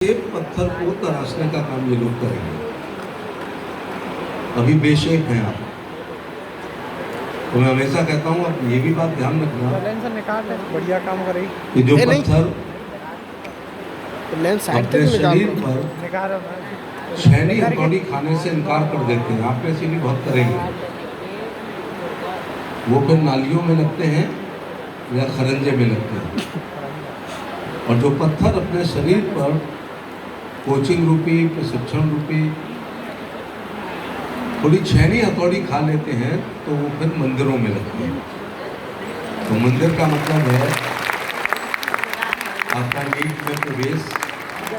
ये पत्थर को तराशने का काम ये लोग करेंगे। अभी बेशेक हैं आप, तो मैं हमेशा कहता हूँ आप ये भी बात ध्यान रखना बढ़िया काम करे कि जो पत्थर अपने शरीर पर छेनी हथौड़ी खाने से इनकार कर देते हैं, आप में से भी बहुत करेंगे, वो फिर नालियों में लगते हैं या खरंजे में लगते हैं। और जो पत्थर अपने शरीर पर कोचिंग रूपी, प्रशिक्षण रूपी थोड़ी छेनी हथौड़ी खा लेते हैं तो वो फिर मंदिरों में लगते हैं। तो मंदिर का मतलब है आपका नीट में प्रवेश,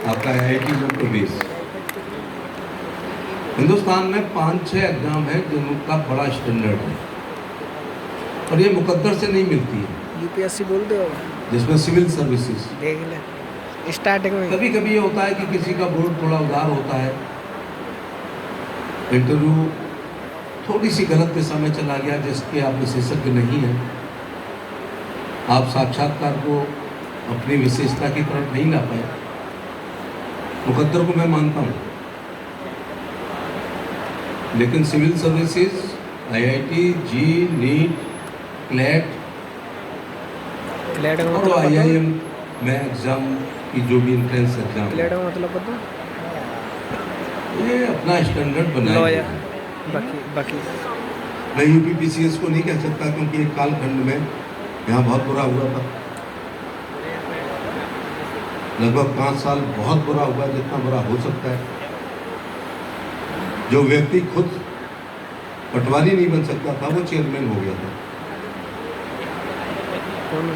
आपका IIT में प्रवेश। हिंदुस्तान में 5-6 एग्जाम है जिनका बड़ा स्टैंडर्ड है और ये मुकद्दर से नहीं मिलती है। UPSC बोलते हो जिसमें सिविल सर्विसेज देख ले स्टार्टिंग में। कभी कभी ये होता है कि किसी का बोर्ड थोड़ा उधार होता है, इंटरव्यू थोड़ी सी गलत दिशा में चला गया जिसके आप विशेषज्ञ नहीं हैं, आप साक्षात्कार को अपनी विशेषता की तरफ नहीं ला पाए। मुकद्दर को मैं मानता हूँ, लेकिन सिविल सर्विसेज, IIT, जी, नीट, क्लैट और IIM में एग्जाम की जो भी एंट्रेंस एग्जाम, क्लैट का मतलब पता ये अपना स्टैंडर्ड बनाया। बाकी मैं UPPCS को नहीं कह सकता क्योंकि एक कालखंड में यहाँ बहुत बुरा हुआ था, लगभग 5 साल बहुत बुरा हुआ, जितना बुरा हो सकता है। जो व्यक्ति खुद पटवारी नहीं बन सकता था वो चेयरमैन हो गया था।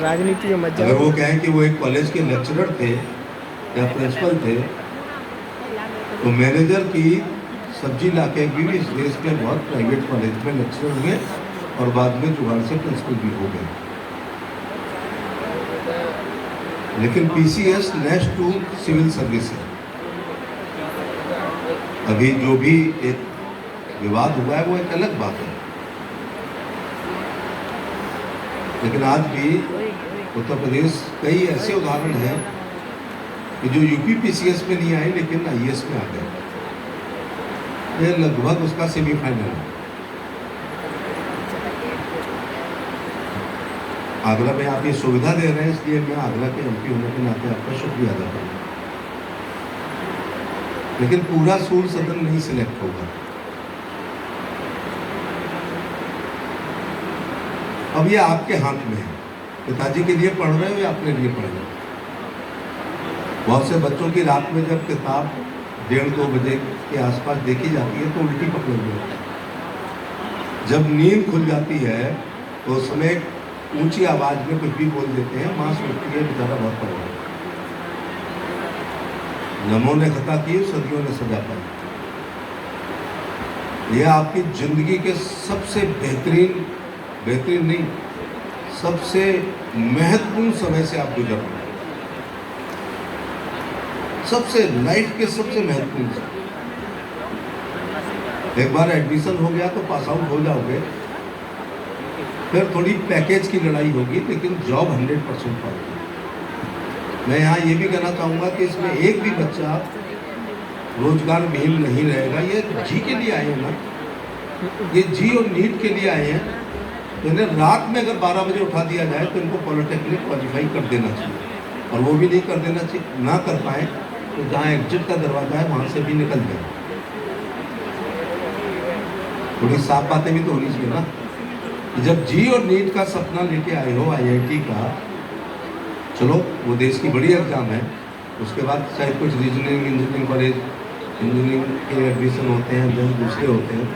राजनीति में मजा। अगर वो कहें कि वो एक कॉलेज के लेक्चरर थे या प्रिंसिपल थे तो मैनेजर की सब्जी लाके भी इस देश में बहुत प्राइवेट कॉलेज में लेक्चरर हुए और बाद में जुगाड़ से प्रिंसिपल भी हो गए। लेकिन PCS next to civil service है। अभी जो भी एक विवाद हुआ है वो एक अलग बात है, लेकिन आज भी उत्तर प्रदेश कई ऐसे उदाहरण हैं कि जो UPPCS में नहीं आए लेकिन IAS में आ गए। ये लगभग उसका सेमीफाइनल है। आगरा में आप ये सुविधा दे रहे हैं, इसलिए मैं आगरा के MP होने के नाते आपका शुक्रिया अदा करूँ, लेकिन पूरा सूर सदन नहीं सिलेक्ट होगा। अब ये आपके हाथ में है, पिताजी के लिए पढ़ रहे हो या अपने लिए पढ़ रहे हो। बहुत से बच्चों की रात में जब किताब 1:30-2 बजे के आसपास देखी जाती है तो उल्टी पकड़ लेते हैं। जब नींद खुल जाती है तो उस समय ऊंची आवाज में कुछ भी बोल देते हैं, माँ सोचती है बेचारा बहुत पढ़ रहा है। जमों ने खता की, सदियों ने सजा पाई। यह आपकी जिंदगी के सबसे बेहतरीन नहीं, सबसे महत्वपूर्ण समय से आप गुजर रहे हैं, सबसे लाइफ के सबसे महत्वपूर्ण समय। एक बार एडमिशन हो गया तो पास आउट हो जाओगे, फिर थोड़ी पैकेज की लड़ाई होगी, लेकिन जॉब 100% पाओगे। मैं यहाँ ये भी कहना चाहूँगा कि इसमें एक भी बच्चा रोजगार विहीन नहीं रहेगा। ये जी के लिए आए हैं ना, ये जी और नीट के लिए आए हैं। तो इन्हें रात में अगर 12 बजे उठा दिया जाए तो इनको पॉलिटेक्निक क्वालिफाई कर देना चाहिए, और वो भी नहीं कर देना चाहिए, ना कर पाए तो जहाँ एग्जिट का दरवाजा है वहाँ से भी निकल जाए। थोड़ी साफ बातें भी तो होनी चाहिए ना। जब जी और नीट का सपना लेके आए हो IIT का, चलो वो देश की बड़ी एग्जाम है, उसके बाद शायद कुछ रीजनिंग, इंजीनियरिंग कॉलेज, इंजीनियरिंग के एडमिशन होते हैं, जब दूसरे होते हैं,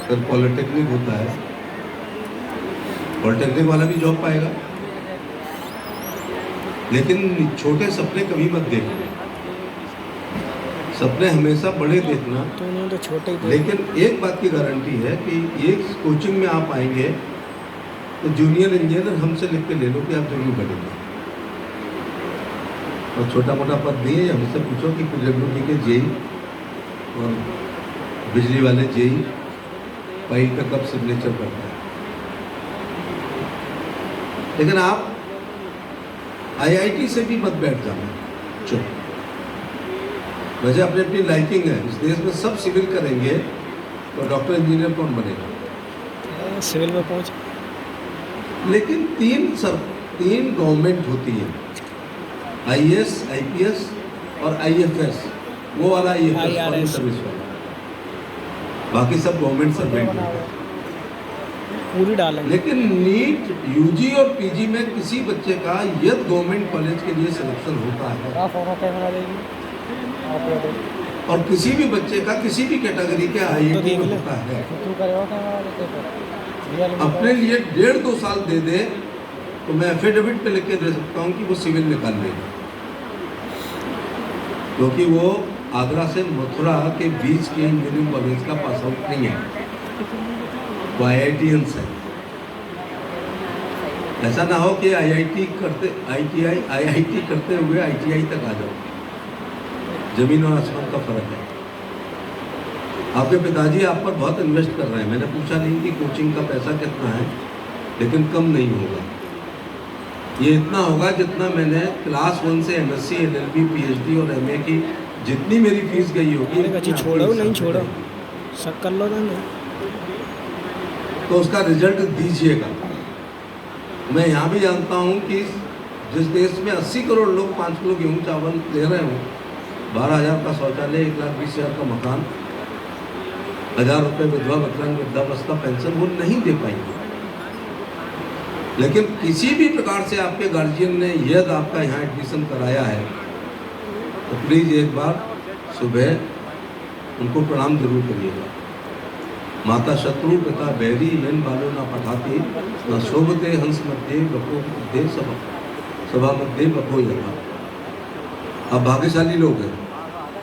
फिर पॉलिटेक्निक होता है। पॉलिटेक्निक वाला भी जॉब पाएगा, लेकिन छोटे सपने कभी मत देखना, सपने हमेशा बड़े देखना। तो छोटे ही। लेकिन एक बात की गारंटी है कि एक कोचिंग में आप आएंगे तो जूनियर इंजीनियर हमसे लिख के ले लो कि आप जरूर बनेंगे। और छोटा मोटा पद नहीं है, हमसे पूछो कि PWD के JEE और बिजली वाले JEE फाइल का कब सिग्नेचर करता है। लेकिन आप IIT से भी मत बैठ जाना चुप। वैसे अपनी अपनी लाइकिंग है, इस देश में सब सिविल करेंगे तो डॉक्टर इंजीनियर कौन बनेगा? सिविल में पहुँच। लेकिन तीन गवर्नमेंट होती है, IAS, IPS और IFS, वो वाला IFS फॉरेन सर्विस वाला, बाकी सब गवर्नमेंट सर्वेंट है। पूरी डालेंगे। लेकिन नीट UG और PG में किसी बच्चे का यदि गवर्नमेंट कॉलेज के लिए सिलेक्शन होता है और किसी भी बच्चे का किसी भी कैटेगरी के IIT में होता है, अपने लिए 1.5-2 साल दे दे तो मैं एफिडेविट पे लिख के दे सकता हूँ कि वो सिविल निकाल लेगा, क्योंकि वो आगरा से मथुरा के बीच के इंजीनियरिंग कॉलेज का पास आउट नहीं है, वो IITians है। ऐसा ना हो कि IIT करते हुए ITI तक आ जाओ, जमीन और आसमान का फर्क है। आपके पिताजी आप पर बहुत इन्वेस्ट कर रहे हैं, मैंने पूछा नहीं कि कोचिंग का पैसा कितना है, लेकिन कम नहीं होगा, ये इतना होगा जितना मैंने क्लास 1 से MSc, LLB, PhD और MA की जितनी मेरी फीस गई होगी। छोड़ो नहीं छोड़ो, सब कर लो ना, तो उसका रिजल्ट दीजिएगा। मैं यहाँ भी जानता हूँ कि जिस देश में 80 करोड़ लोग 5 किलो गेहूँ चावल ले रहे हों, 12,000 का शौचालय, 1,20,000 का मकान, 1,000 रुपये विधवा विकलांग वृद्धावस्था पेंशन वो नहीं दे पाएंगे। लेकिन किसी भी प्रकार से आपके गार्जियन ने यदि आपका यहाँ एडमिशन कराया है तो प्लीज़ एक बार सुबह उनको प्रणाम जरूर करिएगा। माता शत्रु पिता बैरी नैन बालो ना पठाती न शोभते हंस मध्य बको मध्य सभा मध्य बको यथा। आप भाग्यशाली लोग हैं,